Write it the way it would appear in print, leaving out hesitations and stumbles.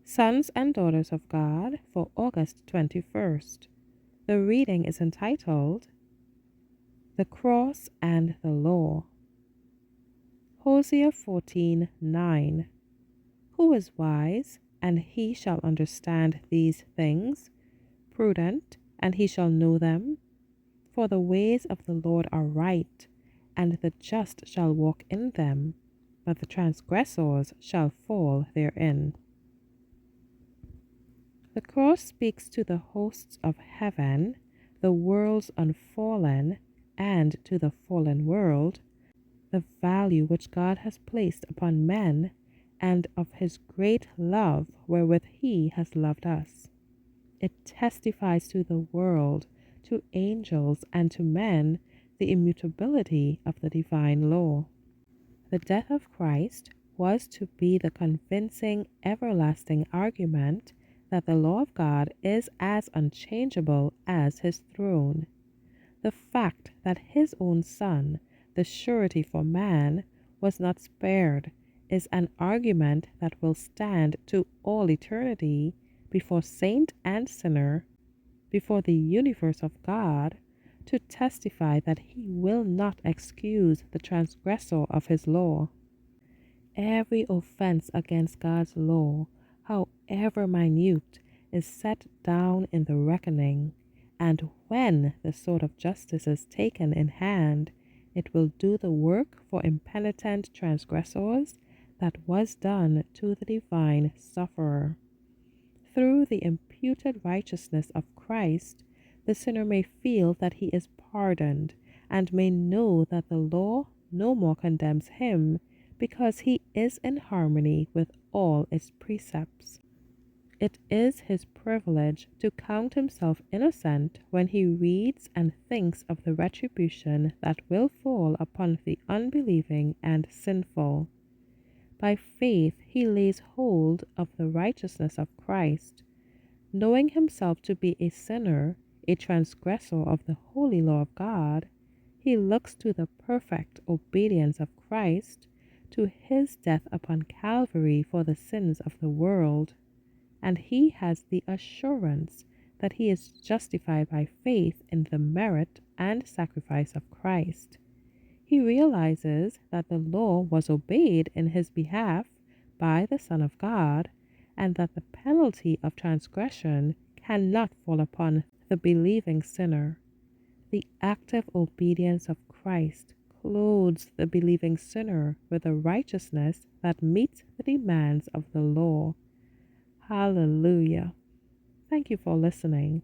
Sons and Daughters of God for August 21st. The reading is entitled The Cross and the Law. Hosea 14:9. Who is wise, and he shall understand these things, prudent, and he shall know them? For the ways of the Lord are right, and the just shall walk in them, but the transgressors shall fall therein. The cross speaks to the hosts of heaven, the worlds unfallen, and to the fallen world, the value which God has placed upon men, and of his great love wherewith he has loved us. It testifies to the world, to angels, and to men the immutability of the divine law. The death of Christ was to be the convincing, everlasting argument that the law of God is as unchangeable as his throne. The fact that his own Son, the surety for man, was not spared is an argument that will stand to all eternity before saint and sinner, before the universe of God, to testify that he will not excuse the transgressor of his law. Every offense against God's law, however minute, is set down in the reckoning, and when the sword of justice is taken in hand, it will do the work for impenitent transgressors that was done to the divine sufferer. Through the imputed righteousness of Christ, the sinner may feel that he is pardoned, and may know that the law no more condemns him, because he is in harmony with all its precepts. It is his privilege to count himself innocent when he reads and thinks of the retribution that will fall upon the unbelieving and sinful. By faith he lays hold of the righteousness of Christ. Knowing himself to be a sinner, a transgressor of the holy law of God, he looks to the perfect obedience of Christ, to his death upon Calvary for the sins of the world, and he has the assurance that he is justified by faith in the merit and sacrifice of Christ. He realizes that the law was obeyed in his behalf by the Son of God, and that the penalty of transgression cannot fall upon the believing sinner. The active obedience of Christ clothes the believing sinner with a righteousness that meets the demands of the law. Hallelujah. Thank you for listening.